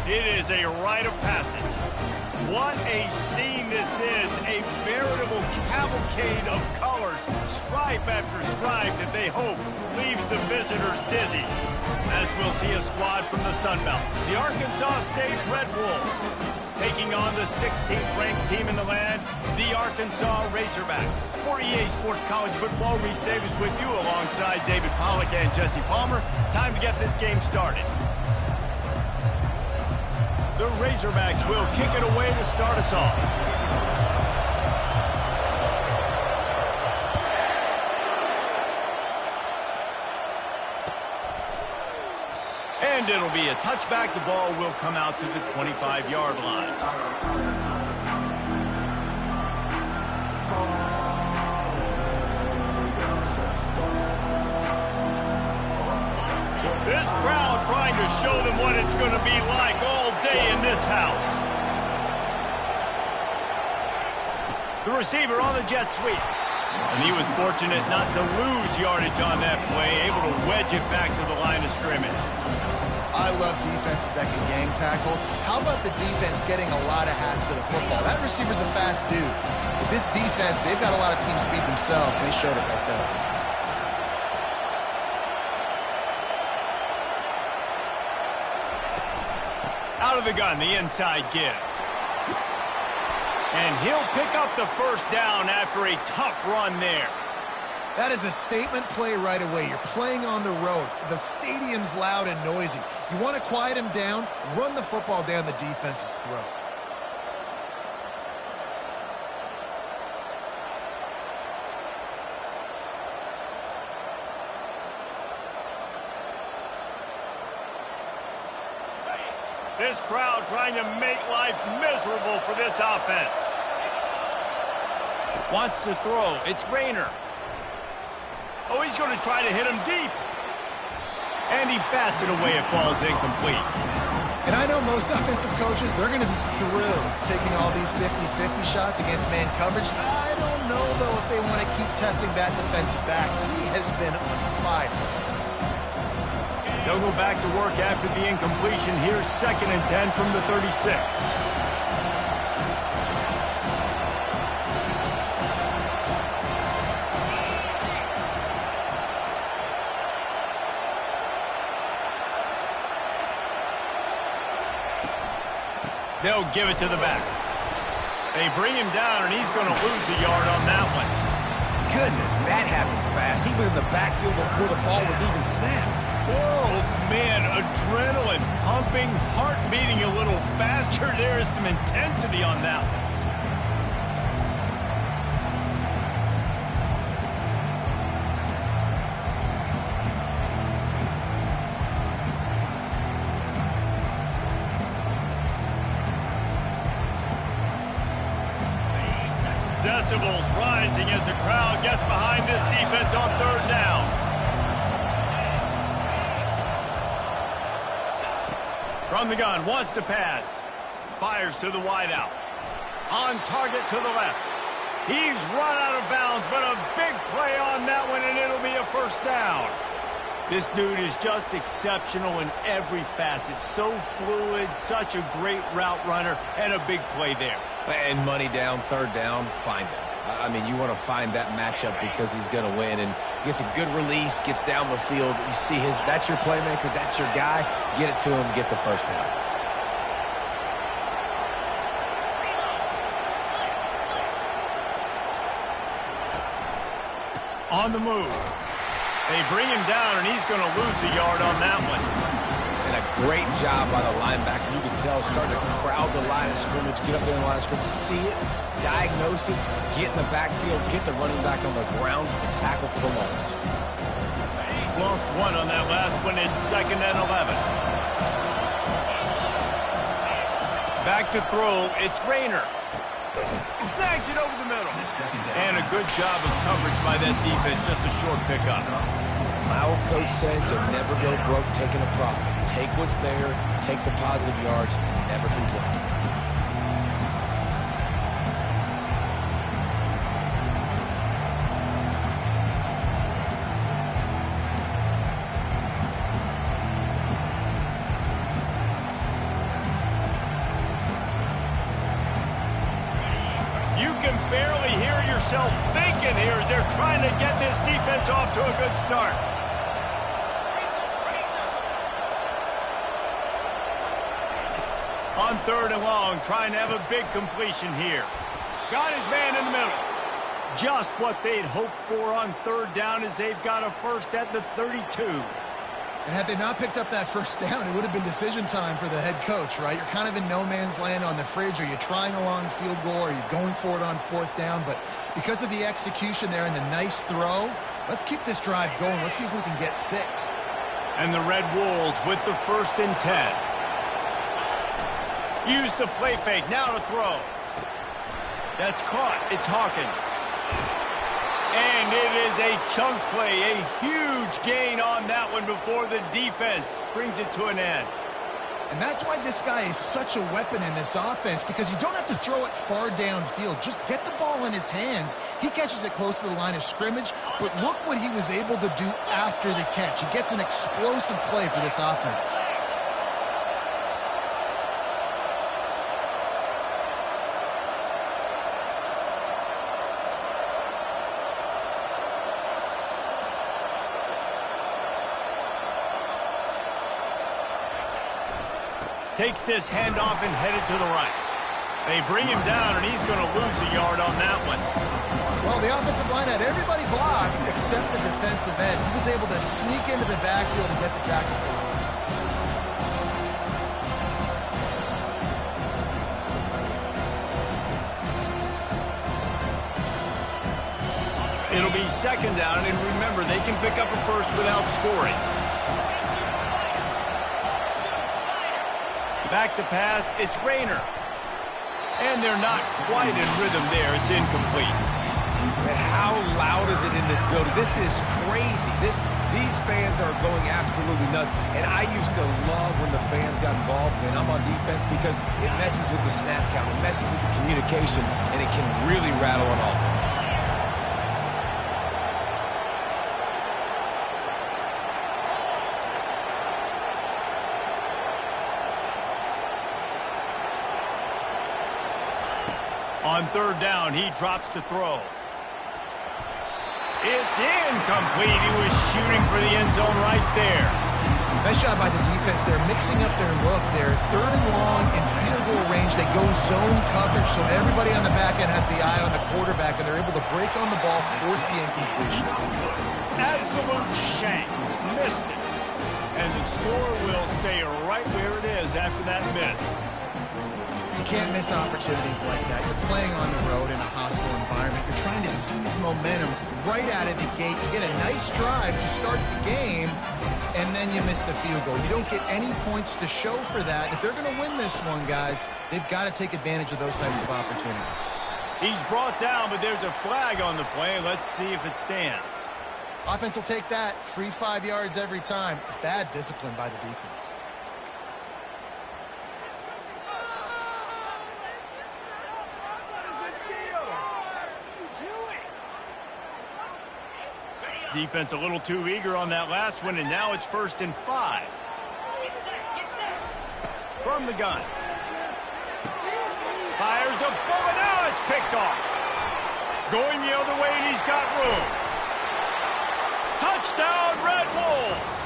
It is a rite of passage. What a scene this is. A veritable cavalcade of colors, stripe after stripe that they hope leaves the visitors dizzy. As we'll see a squad from the Sun Belt, the Arkansas State Red Wolves, taking on the 16th ranked team in the land, the Arkansas Razorbacks. For EA Sports College Football, Reese Davis with you alongside David Pollack and Jesse Palmer. Time to get this game started. The Razorbacks will kick it away to start us off. And it'll be a touchback. The ball will come out to the 25-yard line. This crowd trying to show them what it's going to be like all day in this house. The receiver on the jet sweep. And he was fortunate not to lose yardage on that play, able to wedge it back to the line of scrimmage. I love defenses that can gang tackle. How about the defense getting a lot of hats to the football? That receiver's a fast dude. But this defense, they've got a lot of teams beat themselves, and they showed it right there. Out of the gun, the inside give. And he'll pick up the first down after a tough run there. That is a statement play right away. You're playing on the road. The stadium's loud and noisy. You want to quiet him down, run the football down the defense's throat. This crowd trying to make life miserable for this offense. Wants to throw. It's Rayner. Oh, he's going to try to hit him deep. And he bats it away. It falls incomplete. And I know most offensive coaches, they're going to be thrilled taking all these 50-50 shots against man coverage. I don't know, though, if they want to keep testing that defensive back. He has been on fire. They'll go back to work after the incompletion. Here's 2nd and 10 from the 36. They'll give it to the back. They bring him down, and he's going to lose a yard on that one. Goodness, that happened fast. He was in the backfield before the ball was even snapped. Oh, man, adrenaline pumping, heart beating a little faster. There is some intensity on that one. Decibels rising as the crowd gets behind this defense on 3rd down. From the gun, wants to pass. Fires to the wideout. On target to the left. He's run out of bounds, but a big play on that one, and it'll be a first down. This dude is just exceptional in every facet. So fluid, such a great route runner, and a big play there. And money down, 3rd down, find him. I mean, you want to find that matchup because he's going to win and gets a good release, gets down the field. You see that's your playmaker, that's your guy. Get it to him, get the first down. On the move. They bring him down, and he's going to lose a yard on that one. And a great job by the linebacker. You can tell starting to crowd the line of scrimmage, get up there in the line of scrimmage, see it, diagnose it, get in the backfield, get the running back on the ground for the tackle for the loss. Lost one on that last one. It's 2nd and 11. Back to throw. It's Rayner. Snags it over the middle. And a good job of coverage by that defense. Just a short pickup. My old coach said you'll never go broke taking a profit. Take what's there, take the positive yards, and never complain. barely hear yourself thinking here as they're trying to get this defense off to a good start. On 3rd and long, trying to have a big completion here. Got his man in the middle. Just what they'd hoped for on 3rd down as they've got a first at the 32. And had they not picked up that first down, it would have been decision time for the head coach, right? You're kind of in no man's land on the fridge. Are you trying a long field goal? Are you going for it on 4th down? But because of the execution there and the nice throw, let's keep this drive going. Let's see if we can get 6. And the Red Wolves with the 1st and 10. Use the play fake. Now to throw. That's caught. It's Hawkins. And it is a chunk play. A huge gain on that one before the defense brings it to an end. And that's why this guy is such a weapon in this offense, because you don't have to throw it far downfield. Just get the ball in his hands. He catches it close to the line of scrimmage, but look what he was able to do after the catch. He gets an explosive play for this offense. Takes this handoff and headed to the right. They bring him down, and he's going to lose a yard on that one. Well, the offensive line had everybody blocked except the defensive end. He was able to sneak into the backfield and get the tackle for once. It'll be 2nd down, and remember, they can pick up a first without scoring. Back to pass, it's Rayner. And they're not quite in rhythm there. It's incomplete. And how loud is it in this building? This is crazy. These fans are going absolutely nuts. And I used to love when the fans got involved when I'm on defense, because it messes with the snap count, it messes with the communication, and it can really rattle an offense. On 3rd down, he drops to throw. It's incomplete. He was shooting for the end zone right there. Nice job by the defense. They're mixing up their look. They're 3rd and long in field goal range. They go zone coverage, so everybody on the back end has the eye on the quarterback, and they're able to break on the ball, force the incompletion. Absolute shank. Missed it. And the score will stay right where it is after that miss. You can't miss opportunities like that. You're playing on the road in a hostile environment. You're trying to seize momentum right out of the gate. You get a nice drive to start the game, and then you miss the field goal. You don't get any points to show for that. If they're going to win this one, guys, they've got to take advantage of those types of opportunities. He's brought down, but there's a flag on the play. Let's see if it stands. Offense will take that. Free 5 yards every time. Bad discipline by the defense. Defense a little too eager on that last one, and now it's 1st and 5. From the gun. Fires a bullet. Now it's picked off. Going the other way, and he's got room. Touchdown, Red Wolves.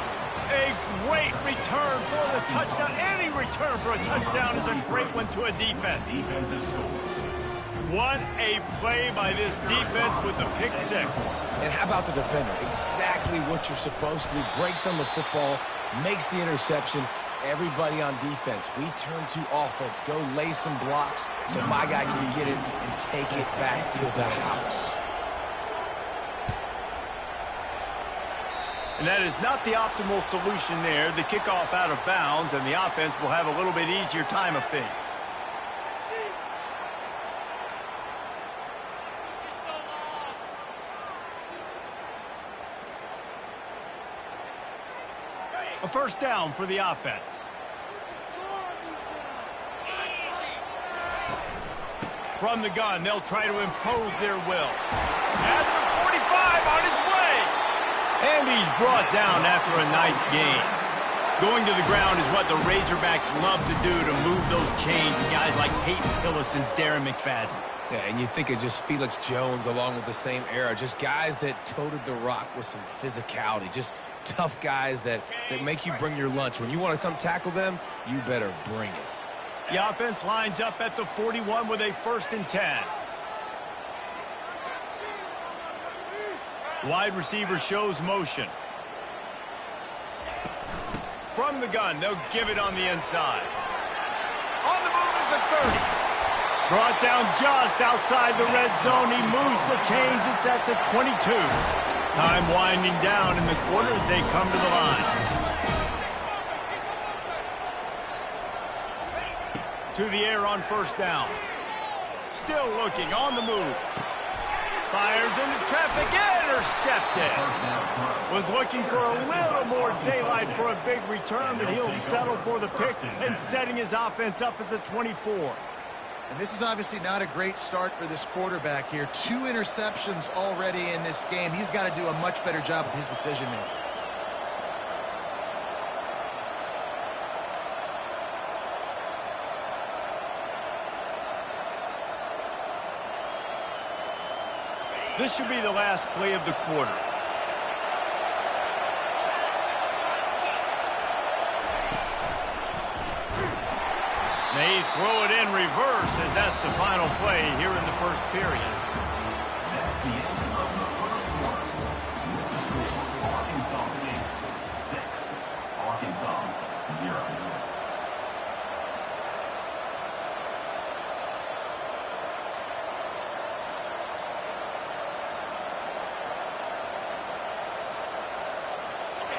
A great return for the touchdown. Any return for a touchdown is a great one to a defense. What a play by this defense with the pick 6. And how about the defender? Exactly what you're supposed to do. Breaks on the football, makes the interception. Everybody on defense, we turn to offense. Go lay some blocks so my guy can get it and take it back to the house. And that is not the optimal solution there. The kickoff out of bounds, and the offense will have a little bit easier time of things. A first down for the offense. From the gun, they'll try to impose their will. At the 45, on his way. And he's brought down after a nice gain. Going to the ground is what the Razorbacks love to do, to move those chains with guys like Peyton Hillis and Darren McFadden. Yeah, and you think of just Felix Jones along with the same era, just guys that toted the rock with some physicality, just tough guys that make you bring your lunch. When you want to come tackle them, you better bring it. The offense lines up at the 41 with a 1st and 10. Wide receiver shows motion. From the gun, they'll give it on the inside. On the move at the 30. Brought down just outside the red zone. He moves the chains. It's at the 22. Time winding down in the quarter as they come to the line. To the air on 1st down. Still looking on the move. Fires into traffic. Intercepted. Was looking for a little more daylight for a big return, but he'll settle for the pick and setting his offense up at the 24. And this is obviously not a great start for this quarterback here. 2 interceptions already in this game. He's got to do a much better job with his decision-making. This should be the last play of the quarter. They throw it in reverse as that's the final play here in the 1st period. Arkansas 0.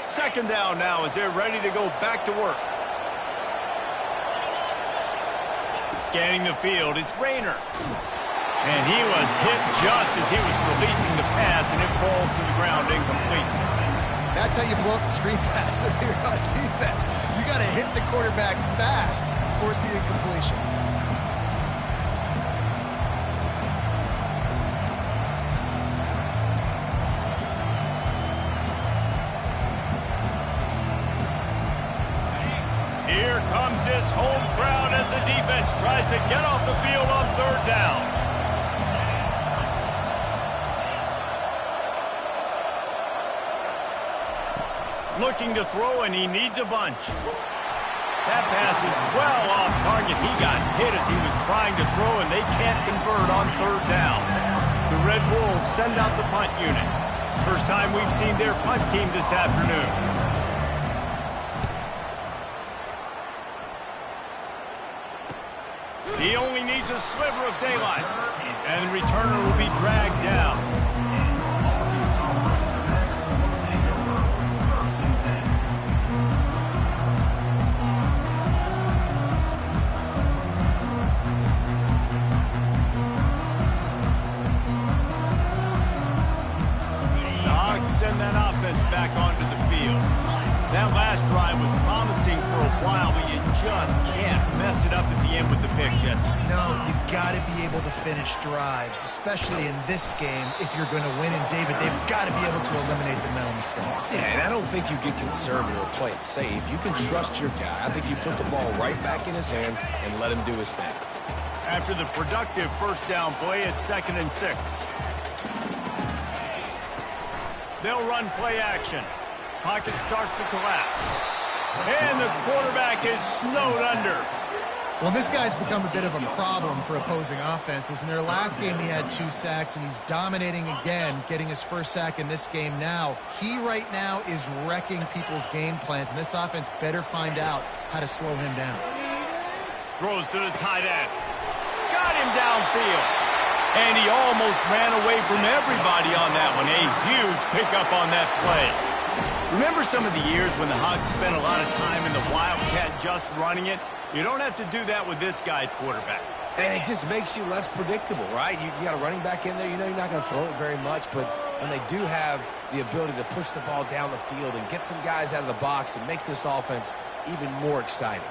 Second down now as they're ready to go back to work. Scanning the field, it's Rayner. And he was hit just as he was releasing the pass, and it falls to the ground incomplete. That's how you blow up the screen pass if you're on defense. You got to hit the quarterback fast, force the incompletion. Here comes this home crowd as the defense tries to get off the field on 3rd down. Looking to throw, and he needs a bunch. That pass is well off target. He got hit as he was trying to throw, and they can't convert on 3rd down. The Red Wolves send out the punt unit. First time we've seen their punt team this afternoon. He only needs a sliver of daylight, and the returner will be dragged down. The Hawks send that offense back onto the field. That last drive was promising for a while, but you just can't mess it up at the end with the pick, Jesse. No, you've got to be able to finish drives, especially in this game. If you're going to win, and David, they've got to be able to eliminate the mental mistakes. Yeah, and I don't think you get conservative or play it safe. You can trust your guy. I think you put the ball right back in his hands and let him do his thing. After the productive 1st down play, it's 2nd and 6. They'll run play action. Pocket starts to collapse. And the quarterback is snowed under. Well, this guy's become a bit of a problem for opposing offenses. In their last game, he had 2 sacks, and he's dominating again, getting his 1st sack in this game now. He right now is wrecking people's game plans, and this offense better find out how to slow him down. Throws to the tight end. Got him downfield. And he almost ran away from everybody on that one. A huge pickup on that play. Remember some of the years when the Hawks spent a lot of time in the Wildcat just running it? You don't have to do that with this guy at quarterback. And it just makes you less predictable, right? You got a running back in there. You know you're not going to throw it very much, but when they do have the ability to push the ball down the field and get some guys out of the box, it makes this offense even more exciting.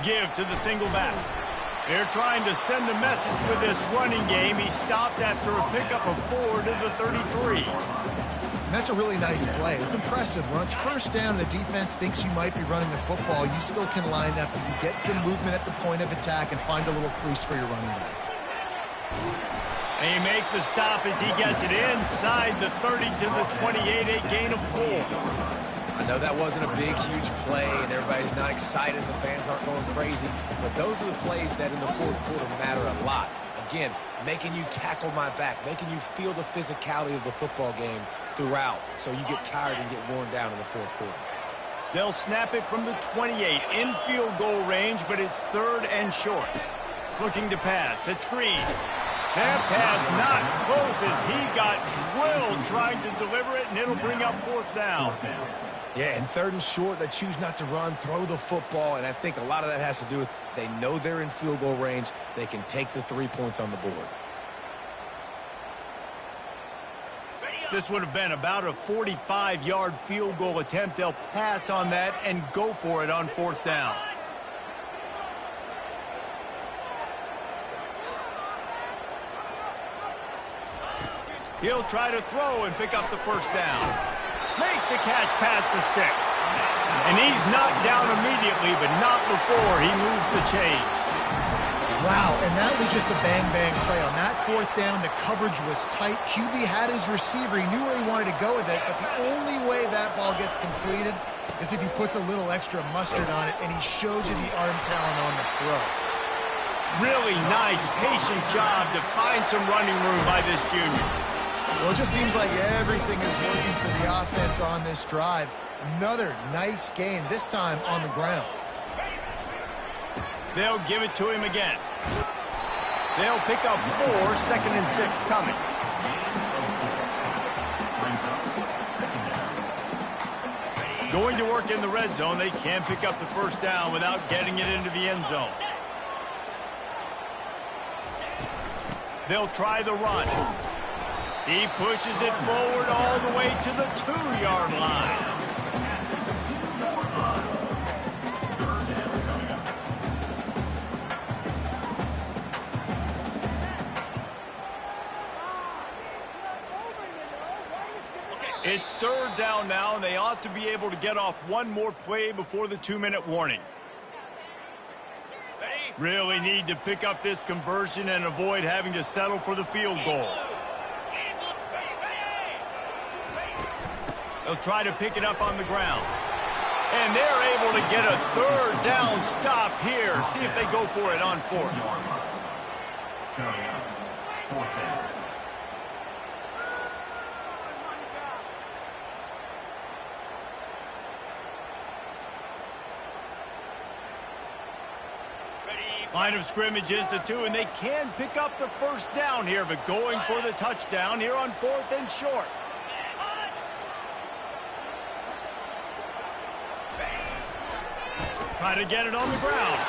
Give to the single back. They're trying to send a message with this running game. He stopped after a pickup of 4 to the 33. that's a really nice play. It's impressive. When it's first down, the defense thinks you might be running the football. You still can line up. You can get some movement at the point of attack and find a little crease for your running back. And he makes the stop as he gets it inside the 30 to the 28, a gain of 4. I know that wasn't a big, huge play, and everybody's not excited. The fans aren't going crazy. But those are the plays that in the fourth quarter matter a lot. Again, making you tackle my back, making you feel the physicality of the football game throughout so you get tired and get worn down in the fourth quarter. They'll snap it from the 28 in field goal range, but it's 3rd and short. Looking to pass. It's Green. That pass not close as he got drilled trying to deliver it, and it'll bring up 4th down. Yeah, and 3rd and short, they choose not to run, throw the football, and I think a lot of that has to do with they know they're in field goal range. They can take the 3 points on the board. This would have been about a 45-yard field goal attempt. They'll pass on that and go for it on 4th down. He'll try to throw and pick up the 1st down. Makes the catch past the sticks. And he's knocked down immediately, but not before he moves the chains. Wow, and that was just a bang-bang play. On that 4th down, the coverage was tight. QB had his receiver. He knew where he wanted to go with it, but the only way that ball gets completed is if he puts a little extra mustard on it, and he shows you the arm talent on the throw. Really nice, patient job to find some running room by this junior. Well, it just seems like everything is working for the offense on this drive. Another nice gain, this time on the ground. They'll give it to him again. They'll pick up 4, 2nd and 6 coming. Going to work in the red zone. They can pick up the 1st down without getting it into the end zone. They'll try the run. He pushes it forward all the way to the 2-yard line. It's 3rd down now, and they ought to be able to get off one more play before the 2-minute warning. Really need to pick up this conversion and avoid having to settle for the field goal. They'll try to pick it up on the ground. And they're able to get a 3rd down stop here. See if they go for it on 4th. Line of scrimmage is the 2, and they can pick up the 1st down here, but going for the touchdown here on 4th and short. Try to get it on the ground.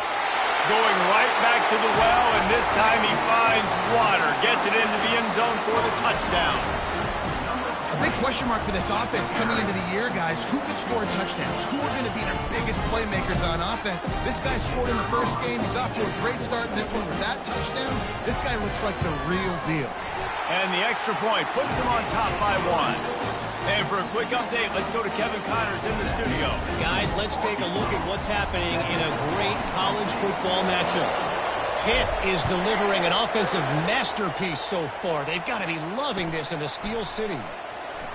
Going right back to the well, and this time he finds water. Gets it into the end zone for the touchdown. A big question mark for this offense coming into the year, guys. Who could score touchdowns? Who are going to be their biggest playmakers on offense? This guy scored in the 1st game. He's off to a great start in this one with that touchdown. This guy looks like the real deal. And the extra point puts them on top by 1. And for a quick update, let's go to Kevin Connors in the studio. Guys, let's take a look at what's happening in a great college football matchup. Pitt is delivering an offensive masterpiece so far. They've got to be loving this in the Steel City.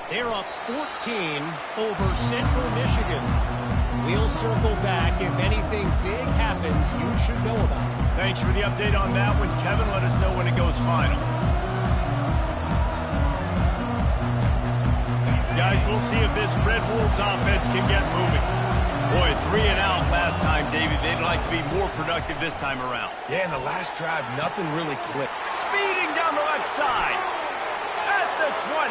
They're up 14 over Central Michigan. We'll circle back. If anything big happens, you should know about it. Thanks for the update on that one, Kevin. Let us know when it goes final. Guys, we'll see if this Red Wolves offense can get moving. Boy, 3 and out last time, David. They'd like to be more productive this time around. Yeah, in the last drive, nothing really clicked. Speeding down the left side. At the 20.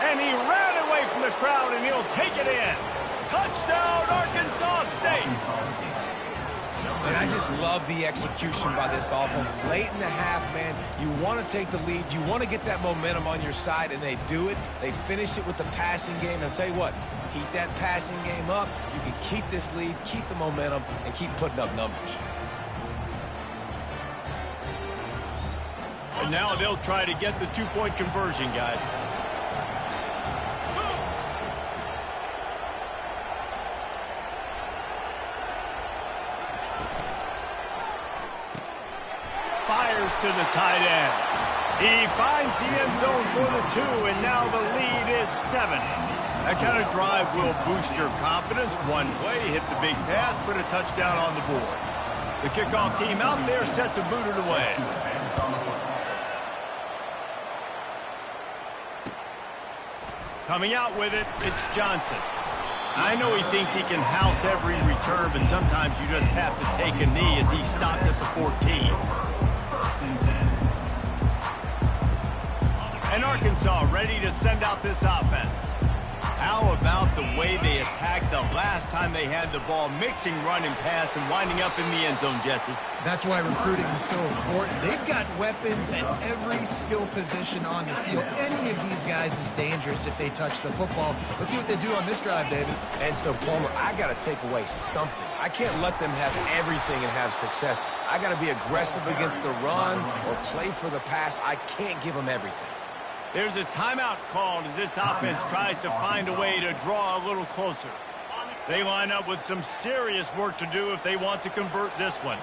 And he ran away from the crowd, and he'll take it in. Touchdown, Arkansas State. And I just love the execution by this offense. Late in the half, man, you want to take the lead. You want to get that momentum on your side, and they do it. They finish it with the passing game. And I'll tell you what, keep that passing game up. You can keep this lead, keep the momentum, and keep putting up numbers. And now they'll try to get the 2-point conversion, guys. throws to the tight end. He finds the end zone for the 2, and now the lead is 7. That kind of drive will boost your confidence. One play, hit the big pass, put a touchdown on the board. The kickoff team out there set to boot it away. Coming out with it, it's Johnson. I know he thinks he can house every return, but sometimes you just have to take a knee as he stopped at the 14. And Arkansas ready to send out this offense. How about the way they attacked the last time they had the ball, mixing run and pass and winding up in the end zone, Jesse? That's why recruiting is so important. They've got weapons at every skill position on the field. Any of these guys is dangerous if they touch the football. Let's see what they do on this drive, David. And so, Palmer, I got to take away something. I can't let them have everything and have success. I got to be aggressive against the run or play for the pass. I can't give them everything. There's a timeout called as this offense tries to find a way to draw a little closer. They line up with some serious work to do if they want to convert this one.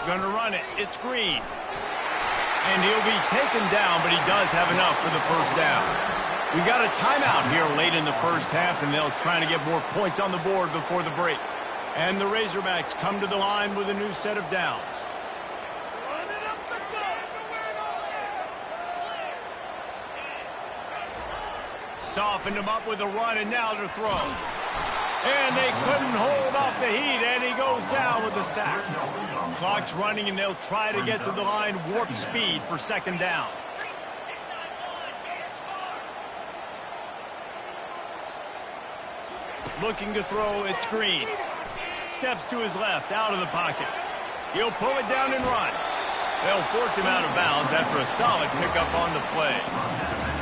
Going to run it. It's Green. And he'll be taken down, but he does have enough for the first down. We got a timeout here late in the first half, and they'll try to get more points on the board before the break. And the Razorbacks come to the line with a new set of downs. Softened him up with a run, and now to throw. And they couldn't hold off the heat, and he goes down with a sack. Clock's running, and they'll try to get to the line warp speed for second down. Looking to throw, it's Green. Steps to his left, out of the pocket. He'll pull it down and run. They'll force him out of bounds after a solid pickup on the play.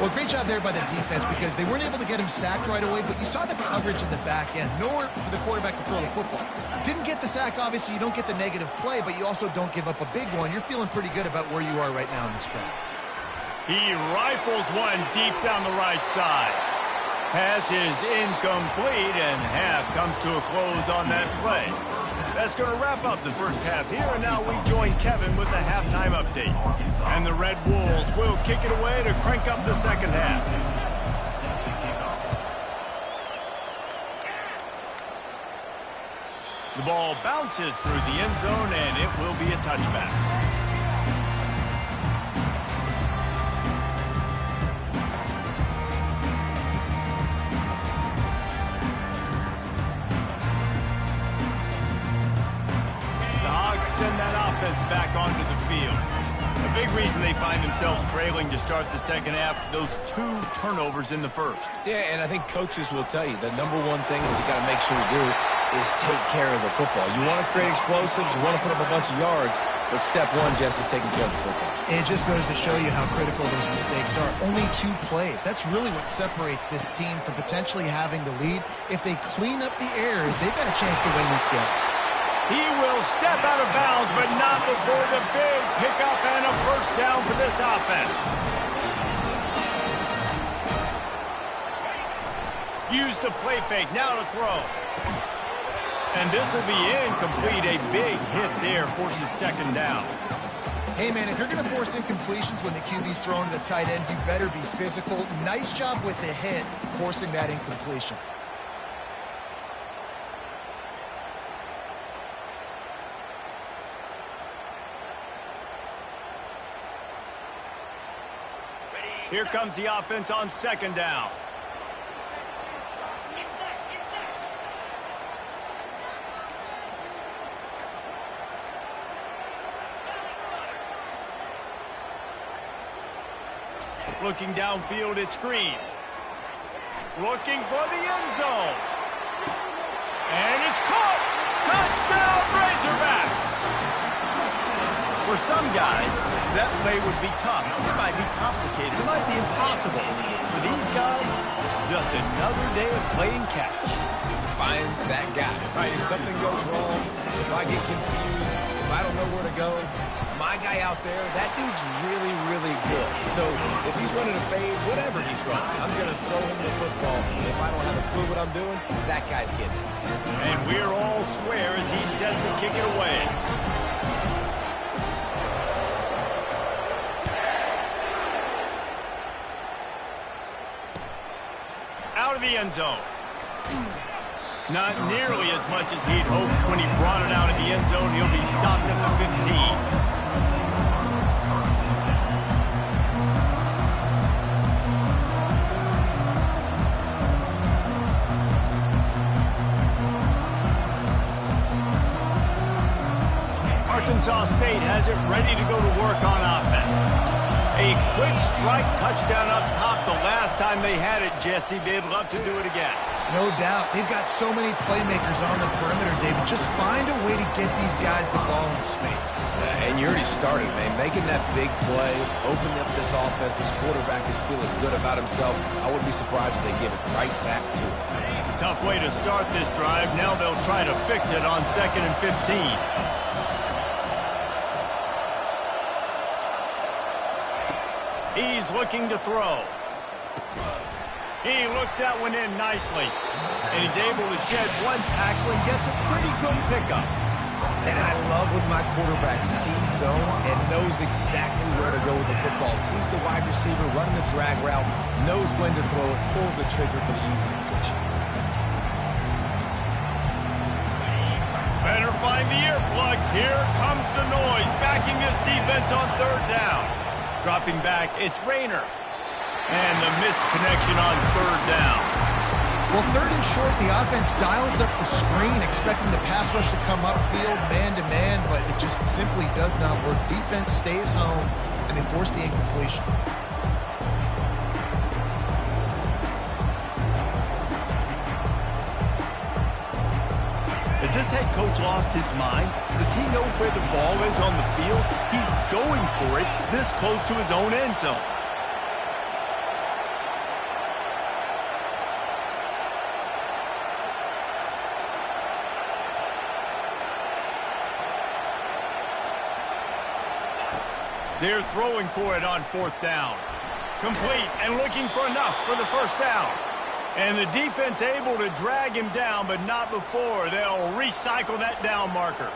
Well, great job there by the defense because they weren't able to get him sacked right away, but you saw the coverage in the back end. Nowhere for the quarterback to throw the football. Didn't get the sack, obviously. You don't get the negative play, but you also don't give up a big one. You're feeling pretty good about where you are right now in this drive. He rifles one deep down the right side. Pass is incomplete, and half comes to a close on that play. That's going to wrap up the first half here, and now we join Kevin with the halftime update. And the Red Wolves will kick it away to crank up the second half. The ball bounces through the end zone, and it will be a touchback. Send that offense back onto the field. A big reason they find themselves trailing to start the second half, those 2 turnovers in the first. Yeah, and I think coaches will tell you the number one thing that you got to make sure you do is take care of the football. You want to create explosives, you want to put up a bunch of yards, but step one, Jesse, taking care of the football. It just goes to show you how critical those mistakes are. Only 2 plays. That's really what separates this team from potentially having the lead. If they clean up the errors, they've got a chance to win this game. He will step out of bounds, but not before the big pickup and a first down for this offense. Use the play fake, now to throw. And this will be incomplete. A big hit there forces second down. Hey, man, if you're going to force incompletions when the QB's throwing to the tight end, you better be physical. Nice job with the hit, forcing that incompletion. Here comes the offense on second down. Looking downfield, it's Green. Looking for the end zone. And it's caught. Touchdown, Razorbacks. For some guys, that play would be tough. It might be complicated. It might be impossible. For these guys, just another day of playing catch. Find that guy, right? If something goes wrong, if I get confused, if I don't know where to go, my guy out there, that dude's really, really good. So if he's running a fade, whatever he's running, I'm going to throw him the football. And if I don't have a clue what I'm doing, that guy's getting it. And we're all square as he's set to kick it away. Out of the end zone. Not nearly as much as he'd hoped when he brought it out of the end zone. He'll be stopped at the 15. Arkansas State has it ready to go to work on offense. A quick strike touchdown up top the last time they had it, Jesse. They'd love to do it again. No doubt. They've got so many playmakers on the perimeter, David. Just find a way to get these guys the ball in space. And you already started, man. Making that big play, opening up this offense. This quarterback is feeling good about himself. I wouldn't be surprised if they give it right back to him. Tough way to start this drive. Now they'll try to fix it on 2nd and 15. He's looking to throw. He looks that one in nicely. And he's able to shed one tackle and gets a pretty good pickup. And I love when my quarterback sees zone and knows exactly where to go with the football. Sees the wide receiver running the drag route, knows when to throw it, pulls the trigger for the easy completion. Better find the earplugs. Here comes the noise. Backing this defense on 3rd down. Dropping back, it's Rayner. And the missed connection on 3rd down. Well, 3rd and short, the offense dials up the screen, expecting the pass rush to come upfield, man-to-man, but it just simply does not work. Defense stays home, and they force the incompletion. Has this head coach lost his mind? Does he know where the ball is on the field? He's going for it this close to his own end zone. They're throwing for it on 4th down. Complete and looking for enough for the 1st down. And the defense able to drag him down, but not before. They'll recycle that down marker.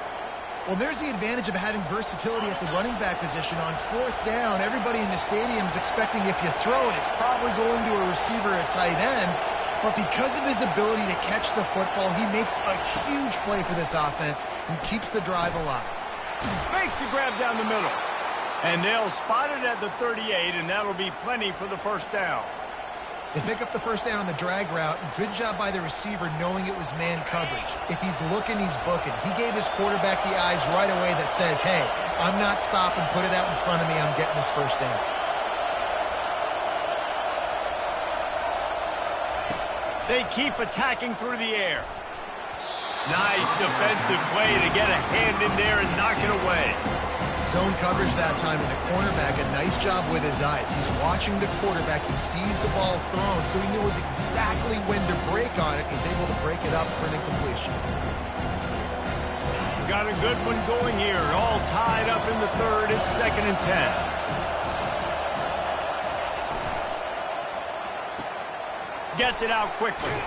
Well, there's the advantage of having versatility at the running back position. On 4th down, everybody in the stadium is expecting if you throw it, it's probably going to a receiver at tight end. But because of his ability to catch the football, he makes a huge play for this offense and keeps the drive alive. Makes the grab down the middle. And they'll spot it at the 38, and that'll be plenty for the 1st down. They pick up the 1st down on the drag route. Good job by the receiver knowing it was man coverage. If he's looking, he's booking. He gave his quarterback the eyes right away that says, hey, I'm not stopping. Put it out in front of me. I'm getting this 1st down. They keep attacking through the air. Nice defensive play to get a hand in there and knock it away. Zone coverage that time, and the cornerback, a nice job with his eyes. He's watching the quarterback. He sees the ball thrown, so he knows exactly when to break on it. He's able to break it up for an incompletion. Got a good one going here. All tied up in the 3rd. It's 2nd and 10. Gets it out quickly.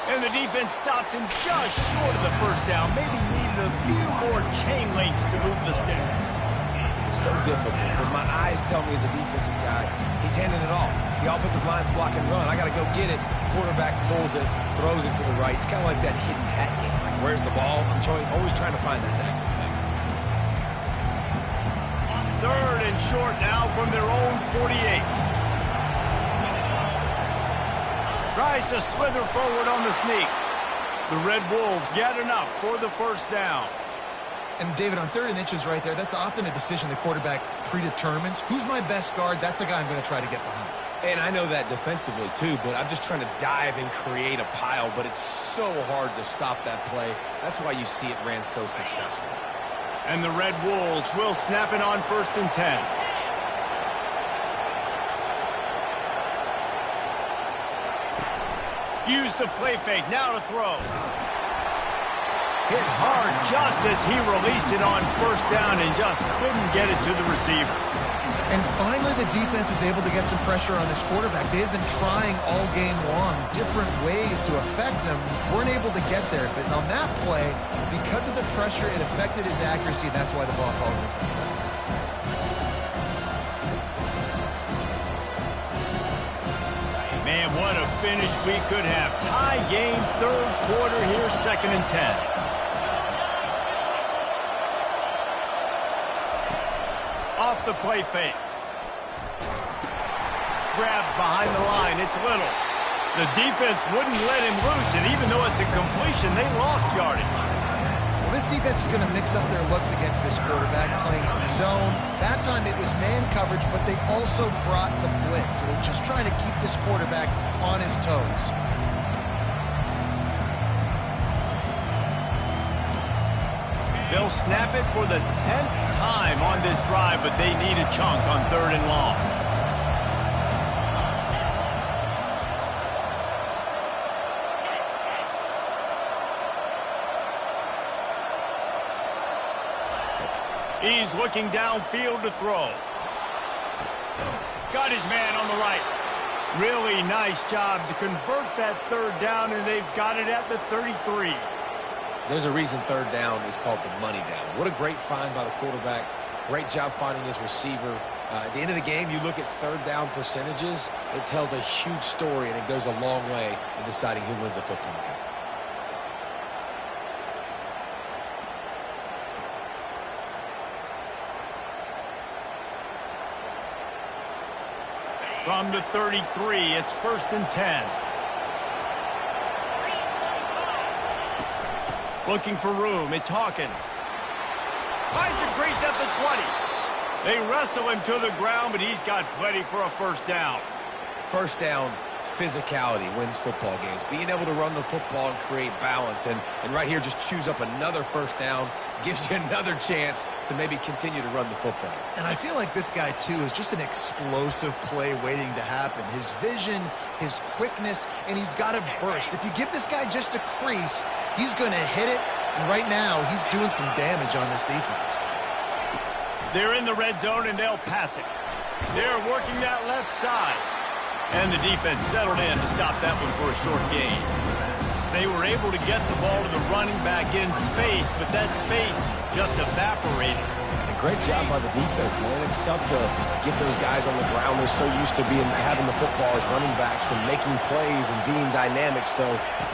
And the defense stops him just short of the 1st down. Maybe needed a few more chain links to move the sticks. So difficult because my eyes tell me as a defensive guy, he's handing it off. The offensive line's blocking run. I got to go get it. Quarterback pulls it, throws it to the right. It's kind of like that hidden hat game. Like, where's the ball? I'm always trying to find that thing. 3rd and short now from their own 48. Tries to slither forward on the sneak. The Red Wolves get enough for the 1st down. And, David, on 3rd and inches right there, that's often a decision the quarterback predetermines. Who's my best guard? That's the guy I'm going to try to get behind. And I know that defensively, too, but I'm just trying to dive and create a pile, but it's so hard to stop that play. That's why you see it ran so successfully. And the Red Wolves will snap it on 1st and 10. Use the play fake, now to throw. Hit hard just as he released it on first down and just couldn't get it to the receiver. And finally, the defense is able to get some pressure on this quarterback. They had been trying all game long different ways to affect him. Weren't able to get there. But on that play, because of the pressure, it affected his accuracy, and that's why the ball falls in. Man, what a finish we could have. Tie game, third quarter here, 2nd and 10. Off the play fake. Grabbed behind the line. It's Little. The defense wouldn't let him loose, and even though it's a completion, they lost yardage. Well, this defense is going to mix up their looks against this quarterback, playing some zone. That time it was man coverage, but they also brought the blitz. So they're just trying to keep this quarterback on his toes. They'll snap it for the 10th time on this drive, but they need a chunk on 3rd and long. He's looking downfield to throw. Got his man on the right. Really nice job to convert that 3rd down, and they've got it at the 33. There's a reason 3rd down is called the money down. What a great find by the quarterback. Great job finding his receiver. At the end of the game, you look at 3rd down percentages. It tells a huge story, and it goes a long way in deciding who wins a football game. From the 33, it's 1st and 10. Looking for room, it's Hawkins. Finds a crease at the 20. They wrestle him to the ground, but he's got plenty for a 1st down. 1st down, physicality wins football games. Being able to run the football and create balance. And right here, just choose up another 1st down. Gives you another chance to maybe continue to run the football. And I feel like this guy, too, is just an explosive play waiting to happen. His vision, his quickness, and he's got a burst. If you give this guy just a crease, he's going to hit it. And right now, he's doing some damage on this defense. They're in the red zone, and they'll pass it. They're working that left side. And the defense settled in to stop that one for a short gain. They were able to get the ball to the running back in space, but that space just evaporated. And a great job by the defense, man. It's tough to get those guys on the ground. They're so used to having the football as running backs and making plays and being dynamic. So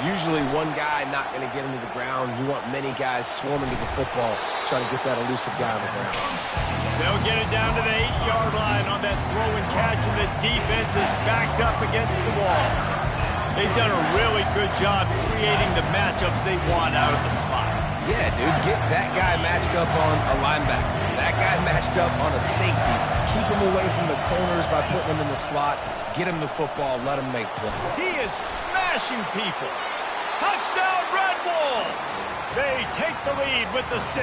usually one guy not going to get him to the ground. You want many guys swarming to the football, trying to get that elusive guy on the ground. They'll get it down to the 8-yard line on that throw and catch, and the defense is backed up against the wall. They've done a really good job creating the matchups they want out of the slot. Yeah, dude, get that guy matched up on a linebacker. That guy matched up on a safety. Keep him away from the corners by putting him in the slot. Get him the football. Let him make plays. He is smashing people. Touchdown, Red Wolves! They take the lead with the 6.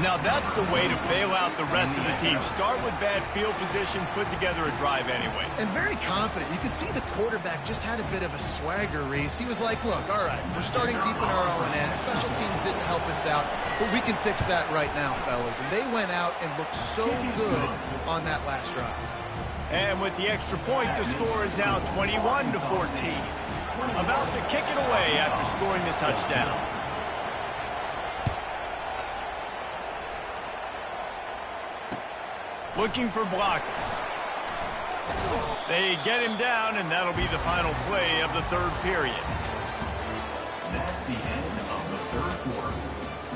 Now that's the way to bail out the rest of the team. Start with bad field position, put together a drive anyway. And very confident. You can see the quarterback just had a bit of a swagger, Reese. He was like, look, all right, we're starting deep in our own end. Special teams didn't help us out, but we can fix that right now, fellas. And they went out and looked so good on that last drive. And with the extra point, the score is now 21-14. About to kick it away after scoring the touchdown. Looking for blockers. They get him down, and that'll be the final play of the 3rd period. That's the end of the 3rd quarter.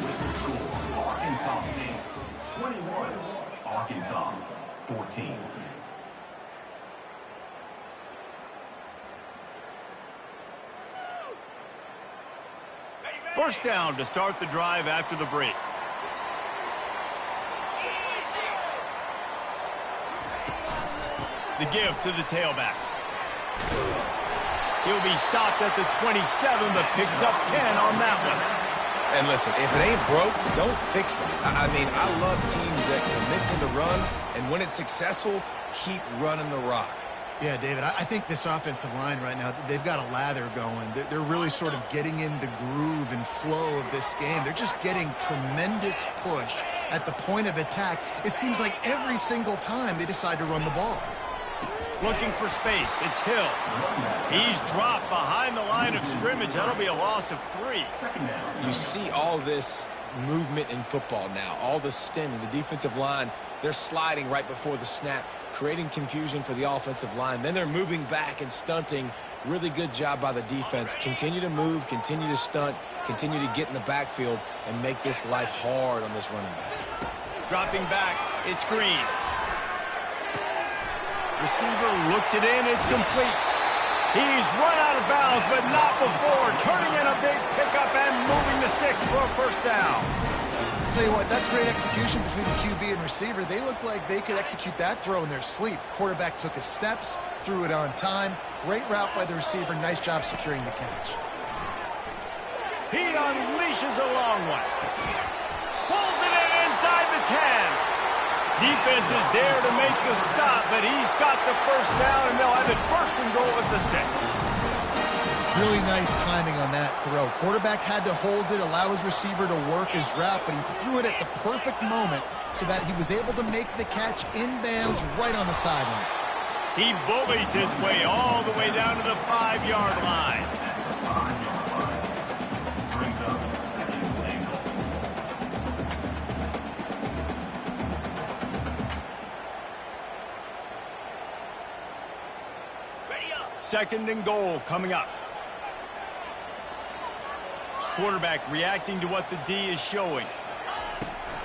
With the score, Arkansas State 21, Arkansas 14. First down to start the drive after the break. The give to the tailback. He'll be stopped at the 27, but picks up 10 on that one. And listen, if it ain't broke, don't fix it. I mean, I love teams that commit to the run, and when it's successful, keep running the rock. Yeah, David, I think this offensive line right now, they've got a lather going. They're really sort of getting in the groove and flow of this game. They're just getting tremendous push at the point of attack. It seems like every single time they decide to run the ball. Looking for space. It's Hill. He's dropped behind the line of scrimmage. That'll be a loss of 3. You see all this movement in football now, all the stemming, the defensive line, they're sliding right before the snap, creating confusion for the offensive line. Then they're moving back and stunting. Really good job by the defense. Continue to move, continue to stunt, continue to get in the backfield and make this life hard on this running back. Dropping back, it's Green. Receiver looks it in, it's complete. He's run out of bounds, but not before. Turning in a big pickup and moving the sticks for a first down. I'll tell you what, that's great execution between the QB and receiver. They look like they could execute that throw in their sleep. Quarterback took his steps, threw it on time. Great route by the receiver. Nice job securing the catch. He unleashes a long one. Pulls it in inside the 10. Defense is there to make the stop, but he's got the first down, and they'll have it first and goal at the 6. Really nice timing on that throw. Quarterback had to hold it, allow his receiver to work his route, but he threw it at the perfect moment so that he was able to make the catch inbounds right on the sideline. He bullies his way all the way down to the 5-yard line. Brings up second and goal. Second and goal coming up. Quarterback reacting to what the D is showing.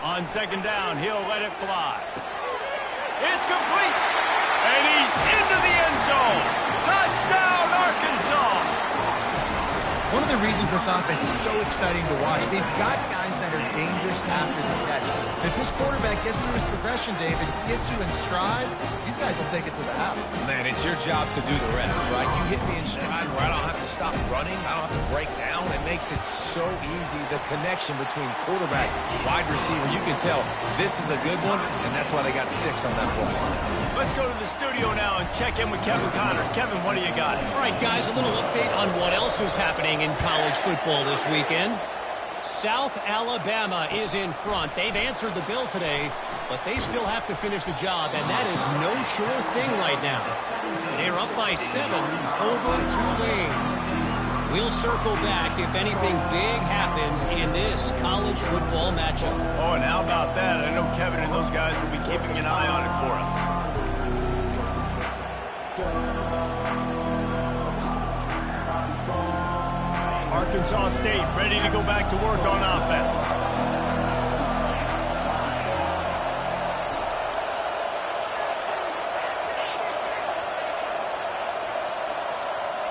On second down, he'll let it fly. It's complete! And he's into the end zone! Touchdown, Arkansas! One of the reasons this offense is so exciting to watch, they've got guys that are dangerous after the catch. If this quarterback gets through his progression, David, gets you in stride, these guys will take it to the house. Man, it's your job to do the rest, right? You hit me in stride where I don't have to stop running. I don't have to break down. It makes it so easy. The connection between quarterback, wide receiver, you can tell this is a good one, and that's why they got 6 on that play. Let's go to the studio now and check in with Kevin Connors. Kevin, what do you got? All right, guys, a little update on what else is happening in college football this weekend. South Alabama is in front. They've answered the bell today, but they still have to finish the job, and that is no sure thing right now. They're up by 7 over Tulane. We'll circle back if anything big happens in this college football matchup. Oh, and how about that? I know Kevin and those guys will be keeping an eye on it for us. Arkansas State ready to go back to work on offense.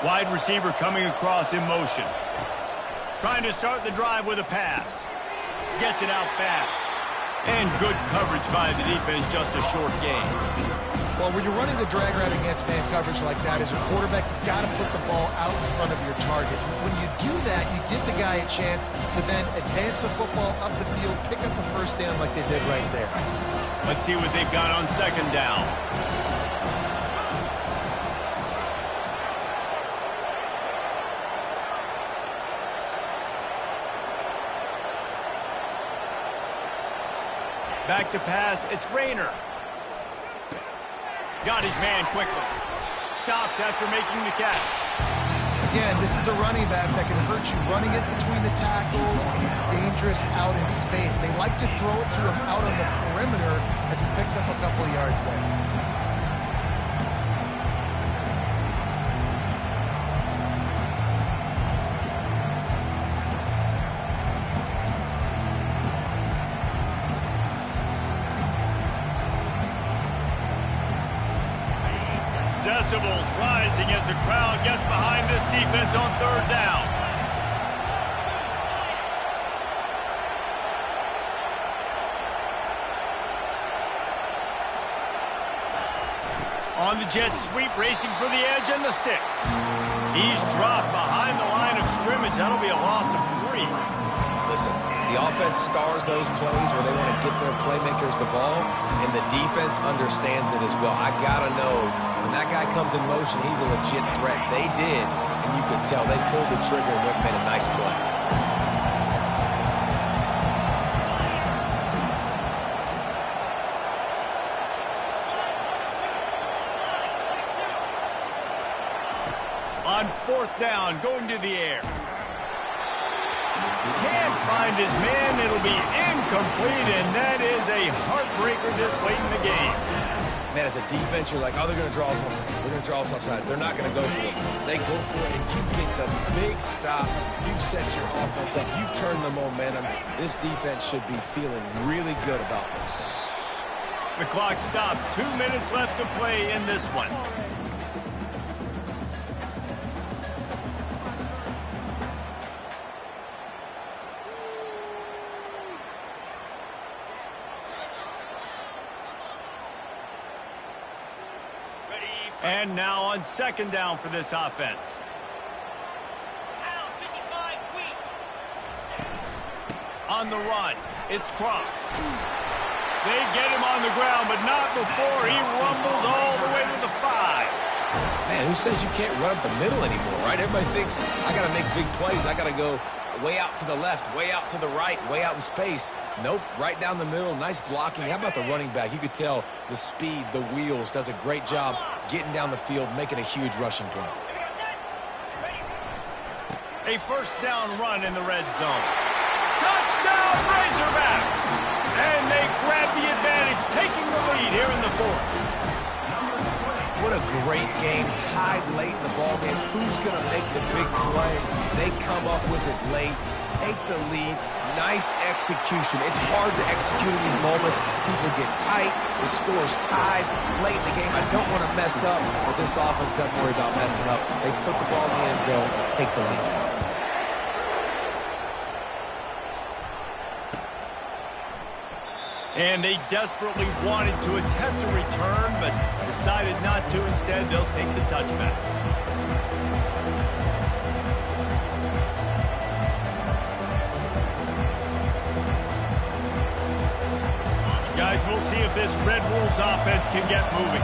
Wide receiver coming across in motion. Trying to start the drive with a pass. Gets it out fast. And good coverage by the defense, just a short gain. Well, when you're running the drag route against man coverage like that, as a quarterback, you've got to put the ball out in front of your target. When you do that, you give the guy a chance to then advance the football up the field, pick up a first down like they did right there. Let's see what they've got on second down. Back to pass, it's Rayner. Got his man quickly. Stopped after making the catch. Again, this is a running back that can hurt you running it between the tackles, and he's dangerous out in space. They like to throw it to him out on the perimeter as he picks up a couple of yards there. Decibels rising as the crowd gets behind this defense on third down. On the jet sweep, racing for the edge and the sticks. He's dropped behind the line of scrimmage. That'll be a loss of 3. Listen, the offense stars those plays where they want to get their playmakers the ball, and the defense understands it as well. I got to know when that guy guy comes in motion, he's a legit threat. They did, and you could tell they pulled the trigger and went and made a nice play. On 4th down, going to the air. Can't find his man. It'll be incomplete, and that is a heartbreaker this late in the game. Man, as a defense, you're like, oh, they're going to draw us offside. They're going to draw us offside. They're not going to go for it. They go for it, and you get the big stop. You've set your offense up. You've turned the momentum. This defense should be feeling really good about themselves. The clock stopped. 2 minutes left to play in this one. And now on 2nd down for this offense. On the run, it's Cross. They get him on the ground, but not before he rumbles all the way to the 5. Man, who says you can't run up the middle anymore, right? Everybody thinks, I got to make big plays. I got to go way out to the left, way out to the right, way out in space. Nope, right down the middle, nice blocking. How about the running back? You could tell the speed, the wheels, does a great job getting down the field, making a huge rushing play. A 1st down run in the red zone. Touchdown, Razorbacks! And they grab the advantage, taking the lead here in the 4th. What a great game, tied late in the ballgame. Who's going to make the big play? They come up with it late, take the lead. Nice execution. It's hard to execute in these moments. People get tight. The score's tied late in the game. I don't want to mess up, but this offense doesn't worry about messing up. They put the ball in the end zone and take the lead. And they desperately wanted to attempt a return, but decided not to. Instead, they'll take the touchback. Guys, we'll see if this Red Wolves offense can get moving.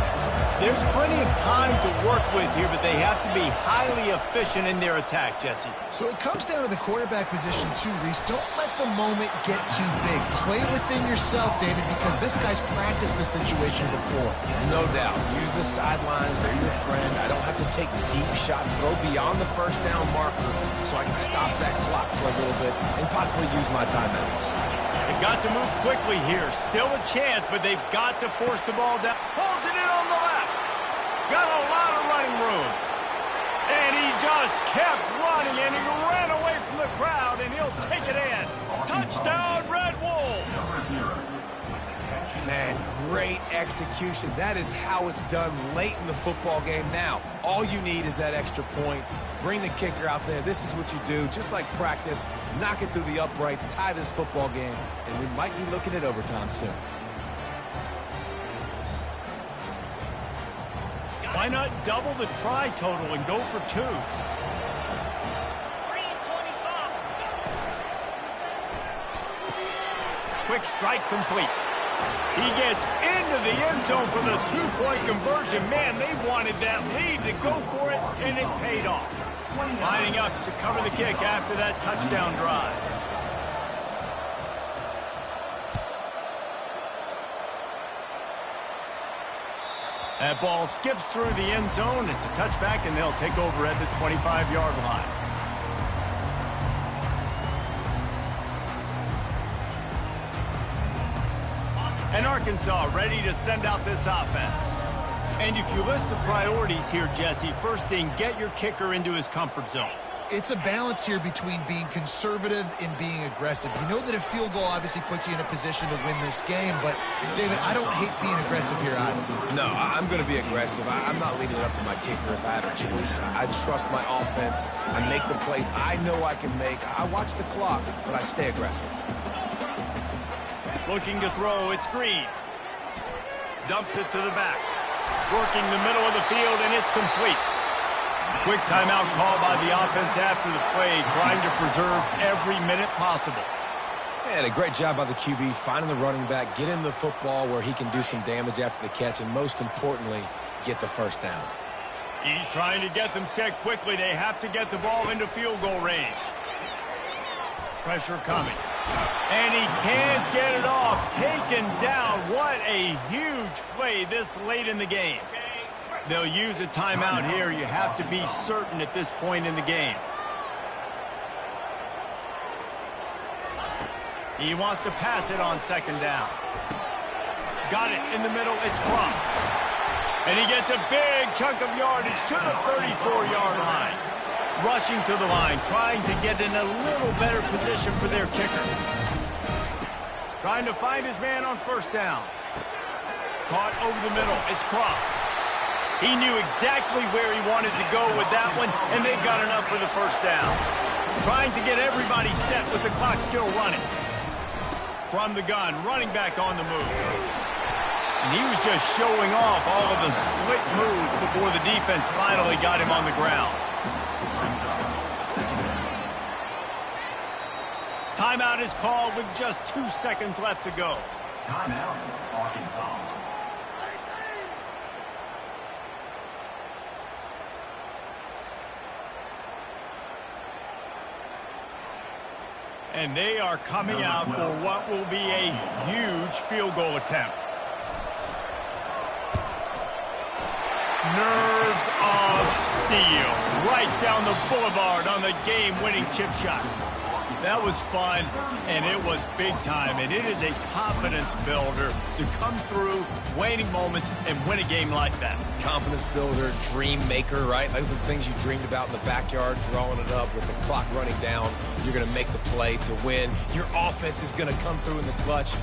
There's plenty of time to work with here, but they have to be highly efficient in their attack, Jesse. So it comes down to the quarterback position too, Reese. Don't let the moment get too big. Play within yourself, David, because this guy's practiced this situation before. No doubt. Use the sidelines. They're your friend. I don't have to take deep shots. Throw beyond the 1st down marker so I can stop that clock for a little bit and possibly use my timeouts. They've got to move quickly here. Still a chance, but they've got to force the ball down. Pulls it in on the left. Got a lot of running room. And he just kept running, and he ran away from the crowd, and he'll take it in. Touchdown, Red Wolves. Man, great execution. That is how it's done late in the football game. Now, all you need is that extra point. Bring the kicker out there. This is what you do. Just like practice, knock it through the uprights, tie this football game, and we might be looking at overtime soon. Why not double the try total and go for 2? Quick strike complete. He gets into the end zone for the 2-point conversion. Man, they wanted that lead to go for it, and it paid off. Lining up to cover the kick after that touchdown drive. That ball skips through the end zone. It's a touchback, and they'll take over at the 25-yard line. And Arkansas ready to send out this offense. And if you list the priorities here, Jesse, first thing, get your kicker into his comfort zone. It's a balance here between being conservative and being aggressive. You know that a field goal obviously puts you in a position to win this game, but, David, I don't hate being aggressive here either. No, I'm going to be aggressive. I'm not leaving it up to my kicker if I have a choice. I trust my offense. I make the plays I know I can make. I watch the clock, but I stay aggressive. Looking to throw, it's Green. Dumps it to the back. Working the middle of the field, and it's complete. Quick timeout call by the offense after the play, trying to preserve every minute possible. And a great job by the QB, finding the running back, get him the football where he can do some damage after the catch, and most importantly, get the 1st down. He's trying to get them set quickly. They have to get the ball into field goal range. Pressure coming. And he can't get it off. Taken down. What a huge play this late in the game. They'll use a timeout here. You have to be certain at this point in the game. He wants to pass it on second down. Got it in the middle. It's crossed. And he gets a big chunk of yardage to the 34-yard line. Rushing to the line, trying to get in a little better position for their kicker. Trying to find his man on first down. Caught over the middle. It's crossed. He knew exactly where he wanted to go with that one, and they've got enough for the first down. Trying to get everybody set with the clock still running. From the gun, running back on the move. And he was just showing off all of the slick moves before the defense finally got him on the ground. Timeout is called with just 2 seconds left to go. Timeout, Arkansas. And they are coming out for what will be a huge field goal attempt. Nerves of steel. Right down the boulevard on the game-winning chip shot. That was fun, and it was big time, and it is a confidence builder to come through waning moments and win a game like that. Confidence builder, dream maker, right? Those are the things you dreamed about in the backyard, drawing it up with the clock running down. You're going to make the play to win. Your offense is going to come through in the clutch.